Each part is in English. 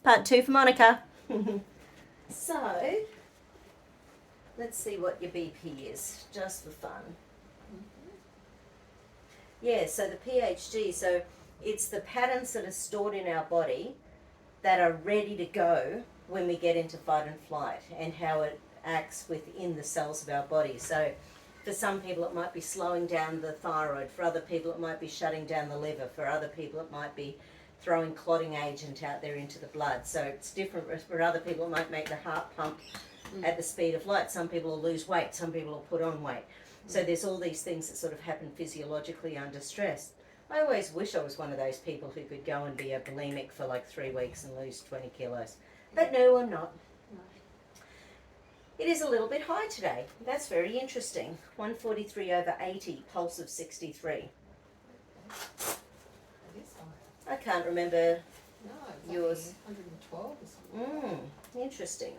Part 2 for Monica. So, let's see what your BP is, just for fun. Yeah, so the PhD, so it's the patterns that are stored in our body that are ready to go when we get into fight and flight, and how it acts within the cells of our body. So for some people it might be slowing down the thyroid, for other people it might be shutting down the liver, for other people it might be throwing clotting agent out there into the blood. So it's different. For other people it might make the heart pump at the speed of light. Some people will lose weight, some people will put on weight. So there's all these things that sort of happen physiologically under stress. I always wish I was one of those people who could go and be a bulimic for like 3 weeks and lose 20 kilos. But no, I'm not. It is a little bit high today. That's very interesting. 143/80, pulse of 63. I can't remember yours. 112 or something. Interesting.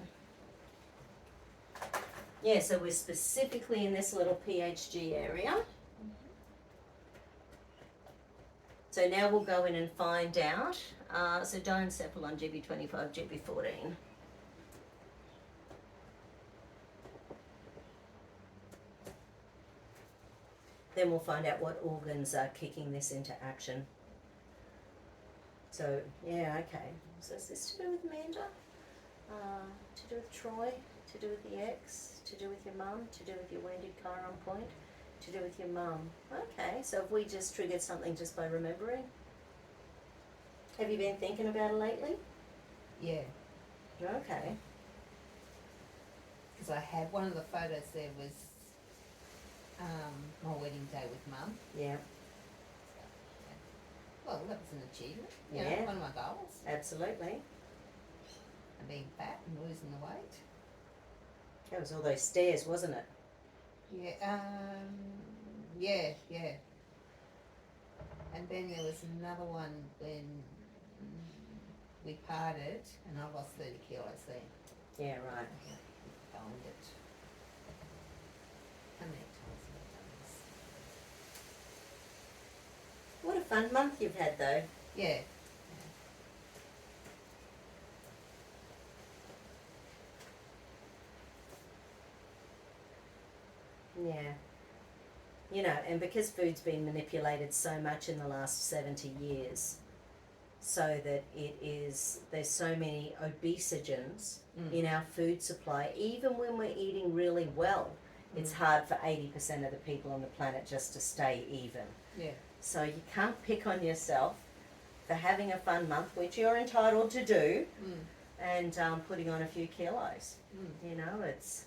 Yeah, so we're specifically in this little PhD area. So now we'll go in and find out. So diencephalon, GB25, GB14. Then we'll find out what organs are kicking this into action. So, yeah, okay. So is this to do with Amanda? To do with Troy? To do with the ex? To do with your mum? To do with your wounded car on point? To do with your mum? Okay, so have we just triggered something just by remembering? Have you been thinking about it lately? Yeah, Okay. because I had one of the photos there was my wedding day with Mum. Yeah, Well, that was an achievement. You Yeah. know, one of my goals. absolutely. And being fat and losing the weight. That was all those stairs, wasn't it? Yeah, yeah. And then there was another one when we parted and I lost 30 kilos then. Yeah, right. I found it. How many times have I done this? What a fun month you've had, though. Yeah. Yeah. You know, and because food's been manipulated so much in the last 70 years, so that there's so many obesogens in our food supply, even when we're eating really well, it's hard for 80% of the people on the planet just to stay even. Yeah. So you can't pick on yourself for having a fun month, which you're entitled to do, and putting on a few kilos. You know, it's...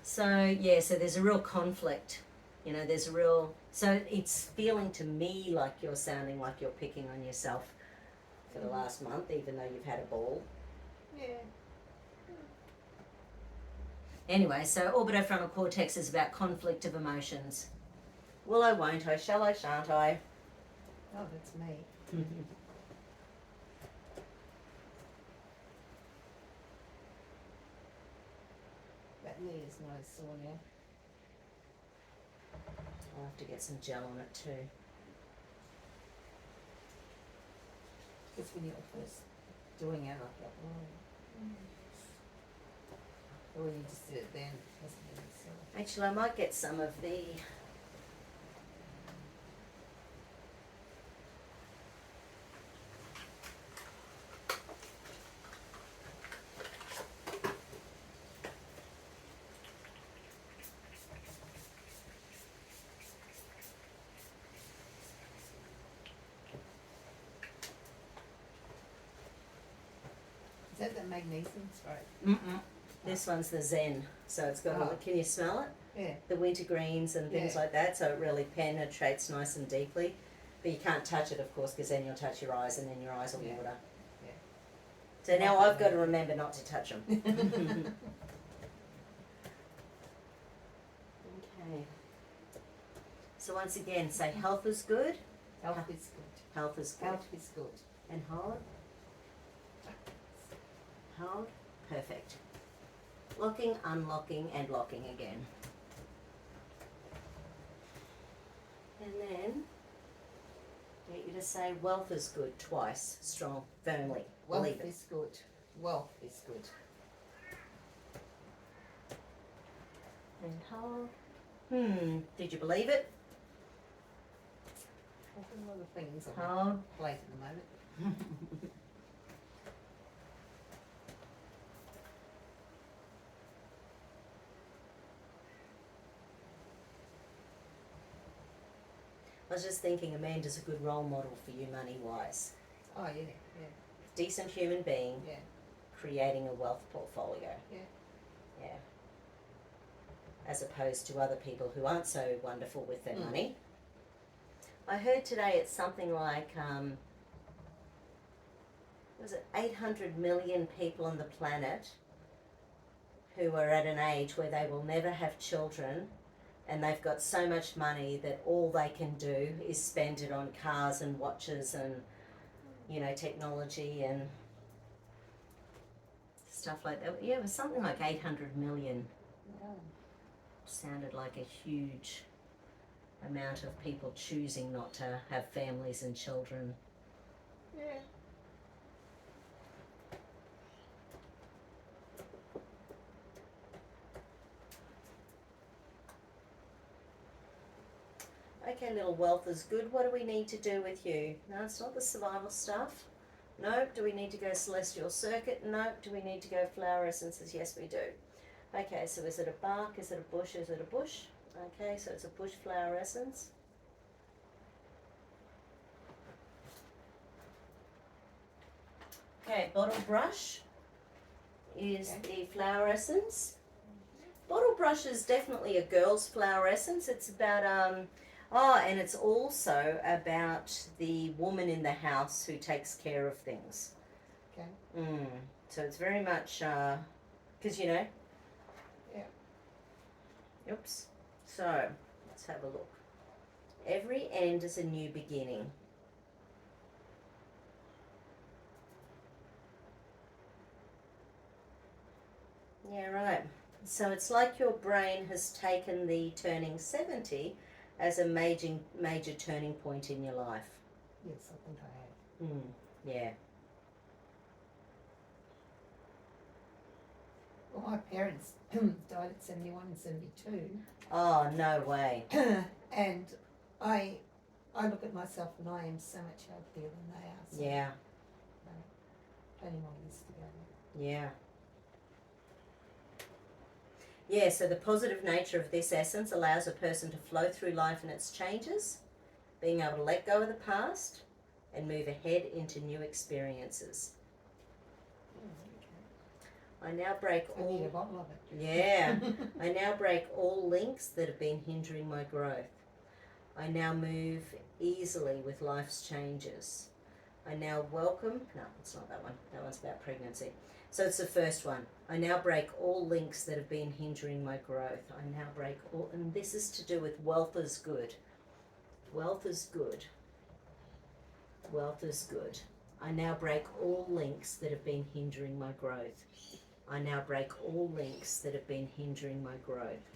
So, yeah, so there's a real conflict. You know, there's a real... So it's feeling to me like you're sounding like you're picking on yourself for the last month, even though you've had a ball. Yeah. Anyway, so orbitofrontal cortex is about conflict of emotions. Will I, won't I, shall I, shan't I? Oh, that's me. That knee is not as sore now. I'll have to get some gel on it too. Because when you were first doing it, I thought, But when you just did it then, it wasn't really sore. Actually, I might get some of the... Is that the magnesium spray? This one's the Zen, so it's got... Oh. Can you smell it? Yeah. The wintergreens and things Yeah. like that, so it really penetrates nice and deeply. But you can't touch it, of course, because then you'll touch your eyes and then your eyes will Yeah. water. Yeah. So now I've got to remember not to touch them. Okay. So once again, say health is good. Health is good. Health is good. Health is good. And hold. Hold. Perfect. Locking, unlocking, and locking again. And then to say wealth is good twice, strong, firmly. Wealth Believe it. is good. Wealth is good. And hold. Did you believe it? There's a lot of things on my Hold. plate at the moment. I was just thinking Amanda's a good role model for you money-wise. Oh, yeah. Decent human being Yeah. creating a wealth portfolio. Yeah. Yeah. As opposed to other people who aren't so wonderful with their money. I heard today it's something like, was it 800 million people on the planet who are at an age where they will never have children, and they've got so much money that all they can do is spend it on cars and watches and, you know, technology and stuff like that. Yeah, it was something like 800 million. Yeah. Sounded like a huge amount of people choosing not to have families and children. Yeah. Okay, little wealth is good. What do we need to do with you? No, it's not the survival stuff. Nope. Do we need to go celestial circuit? Nope. Do we need to go flower essences? Yes, we do. Okay, so is it a bark? Is it a bush? Is it a bush? Okay, so it's a bush flower essence. Okay, bottle brush is the flower essence. Bottle brush is definitely a girl's flower essence. It's about and it's also about the woman in the house who takes care of things. Okay. So it's very much because you know. Yeah. Oops. So let's have a look. Every end is a new beginning. Yeah, right. So it's like your brain has taken the turning 70 as a major turning point in your life. Yes, I think I have. Yeah. Well, my parents died at 71 and 72. Oh, no way. And I look at myself and I am so much healthier than they are. So Yeah. plenty more years to go. Yeah. Yeah, so the positive nature of this essence allows a person to flow through life and its changes, being able to let go of the past and move ahead into new experiences. I now break I need a bottle of it. Yeah. I now break all links that have been hindering my growth. I now move easily with life's changes. I now welcome, no, it's not that one. That one's about pregnancy. So it's the first one. I now break all links that have been hindering my growth. I now break all, and this is to do with wealth is good. Wealth is good. Wealth is good. I now break all links that have been hindering my growth. I now break all links that have been hindering my growth.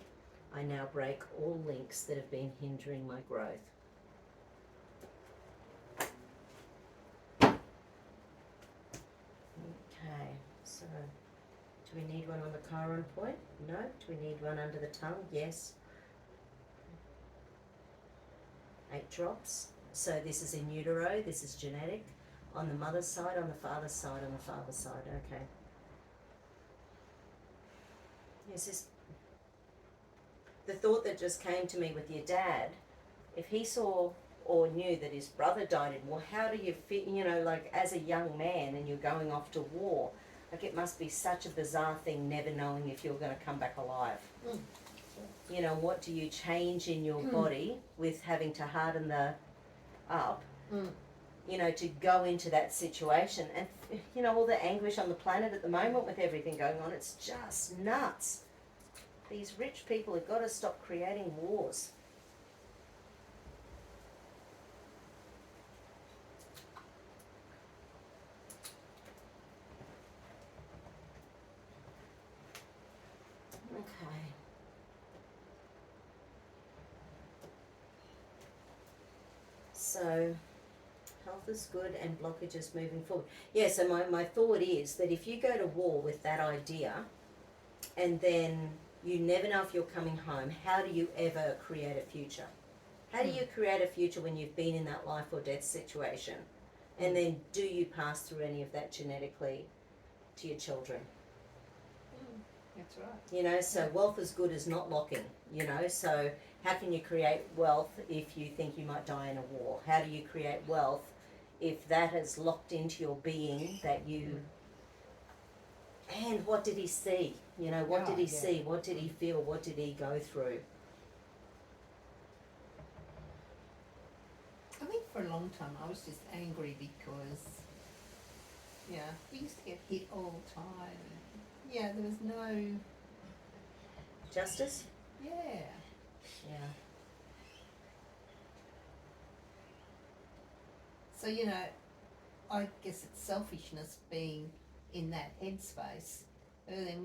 I now break all links that have been hindering my growth. Okay, so do we need one on the chiron point? No. Do we need one under the tongue? Yes. 8 drops. So this is in utero, this is genetic. On the mother's side, on the father's side, on the father's side. Okay. Yes, this. The thought that just came to me with your dad, if he saw or knew that his brother died in war, how do you feel, you know, like as a young man and you're going off to war? Like it must be such a bizarre thing never knowing if you're going to come back alive. You know, what do you change in your body with having to harden the up, you know, to go into that situation? And, you know, all the anguish on the planet at the moment with everything going on, it's just nuts. These rich people have got to stop creating wars. Okay. So Health is good and blockages moving forward. Yeah, so my thought is that if you go to war with that idea and then you never know if you're coming home, how do you ever create a future? How do you create a future when you've been in that life or death situation? And then do you pass through any of that genetically to your children? That's right. You know, so wealth is good is not locking, you know, so how can you create wealth if you think you might die in a war? How do you create wealth if that has locked into your being that you... And what did he see? You know, what did he see? What did he feel? What did he go through? I think for a long time I was just angry because, we used to get hit all the time. Yeah, there was no... Justice? Yeah. Yeah. So, I guess it's selfishness being in that headspace. But then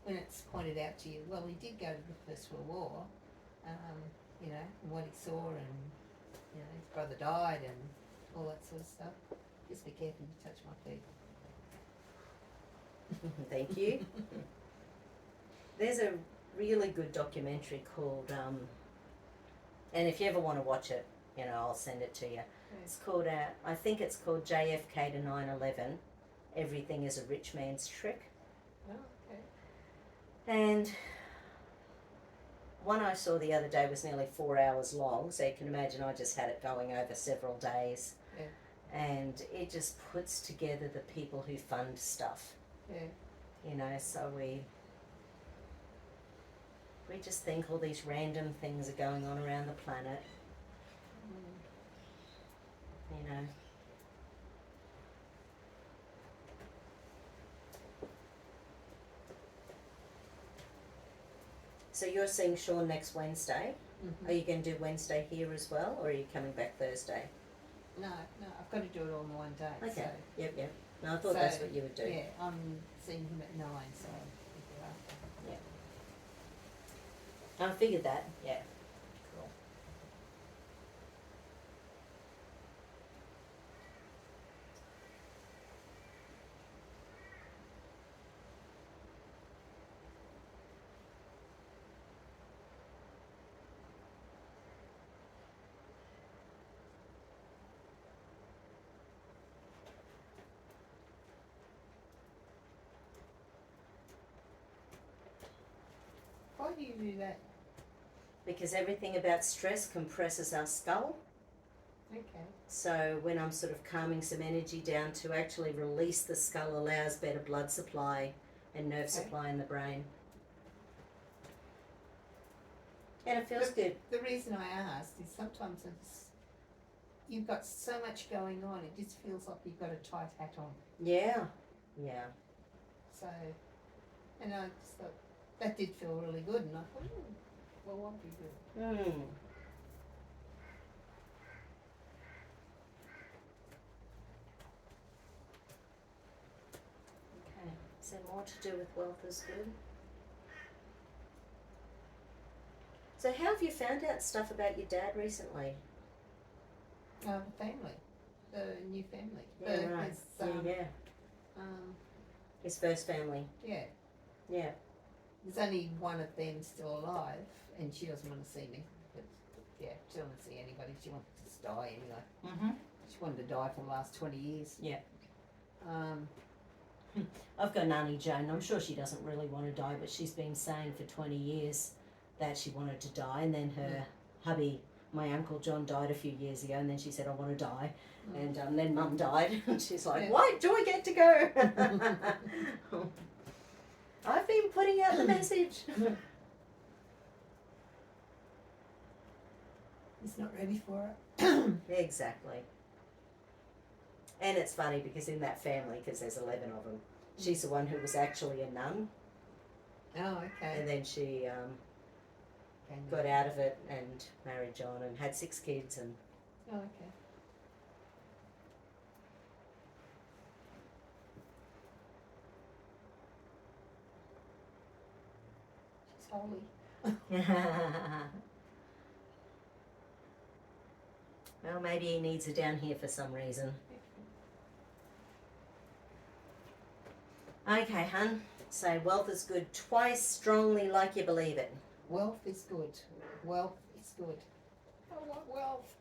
when it's pointed out to you, well, he did go to the First World War, and what he saw, and, his brother died and all that sort of stuff. Just be careful you touch my feet. Thank you. There's a really good documentary called, and if you ever want to watch it, I'll send it to you. It's called, I think it's called JFK to 9/11. Everything is a rich man's trick. Oh, okay. And one I saw the other day was nearly 4 hours long, so you can imagine I just had it going over several days. Yeah. And it just puts together the people who fund stuff. Yeah. So we just think all these random things are going on around the planet. So you're seeing Sean next Wednesday. Mm-hmm. Are you going to do Wednesday here as well, or are you coming back Thursday? No, I've got to do it all in one day. Okay. So, Yep. No, I thought that's what you would do. Yeah, I'm seeing him at 9, so I'll be after. I figured that. Yeah. Cool. Why do you do that? Because everything about stress compresses our skull. Okay. So when I'm sort of calming some energy down to actually release the skull allows better blood supply and nerve supply in the brain. And it feels good. The reason I asked is sometimes you've got so much going on, it just feels like you've got a tight hat on. Yeah. So, and I just thought, that did feel really good, and I thought, well, won't be good. Okay. Is there more to do with wealth is good? So how have you found out stuff about your dad recently? The family, the new family. Yeah, right. His, His first family. Yeah. Yeah. There's only one of them still alive, and she doesn't want to see me. But yeah, she doesn't want to see anybody. She wants to just die anyway. Mm-hmm. She wanted to die for the last 20 years. Yeah. I've got an Auntie Joan. I'm sure she doesn't really want to die, but she's been saying for 20 years that she wanted to die, and then her hubby, my Uncle John, died a few years ago, and then she said, I want to die. And then Mum died, and she's like, why do I get to go? I've been putting out the message. He's not ready for it. Exactly. And it's funny because in that family, because there's 11 of them, she's the one who was actually a nun. Oh, okay. And then she got out of it and married John and had 6 kids. And oh, okay. She's holy. Well, maybe he needs it down here for some reason. Okay, hun. Say wealth is good twice strongly like you believe it. Wealth is good. Wealth is good. I want wealth.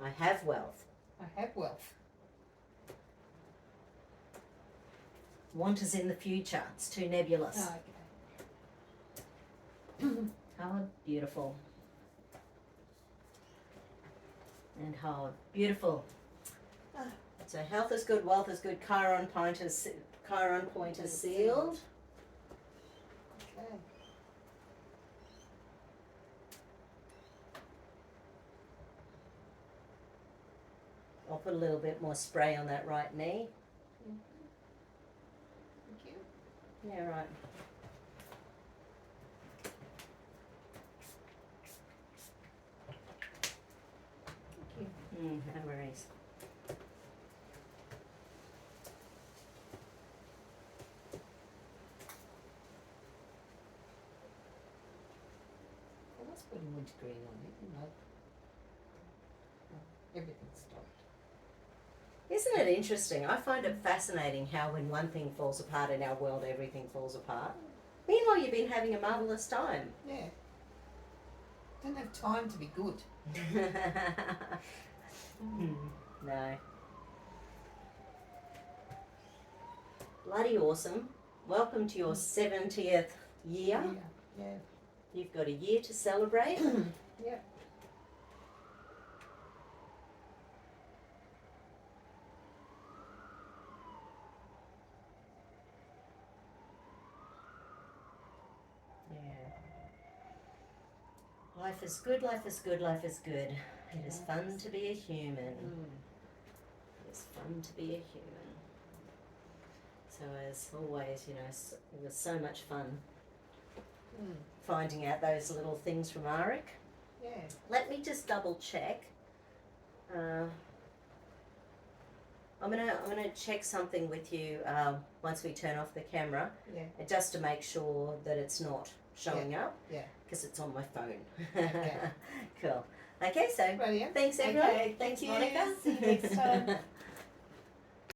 I have wealth. I have wealth. Want is in the future. It's too nebulous. Okay. Hard, beautiful. And hard, beautiful. So health is good, wealth is good. Chiron point is sealed. Okay. I'll put a little bit more spray on that right knee. Thank you. Yeah, right. Thank you. No worries. I was putting wintergreen on it, and everything stopped. Isn't it interesting? I find it fascinating how when one thing falls apart in our world, everything falls apart. Meanwhile, you've been having a marvellous time. Yeah. Don't have time to be good. No. Bloody awesome. Welcome to your 70th year. Yeah. You've got a year to celebrate. Yeah. Life is good, life is good, life is good. It is fun to be a human. It is fun to be a human. So as always, you know, it was so much fun finding out those little things from Arik. Yeah. Let me just double check. I'm gonna check something with you once we turn off the camera, Yeah. just to make sure that it's not showing up. Yeah. Because it's on my phone. Okay. Cool. Okay, so Brilliant. thanks everyone. Okay, Thanks thank you. Monica. See you next time.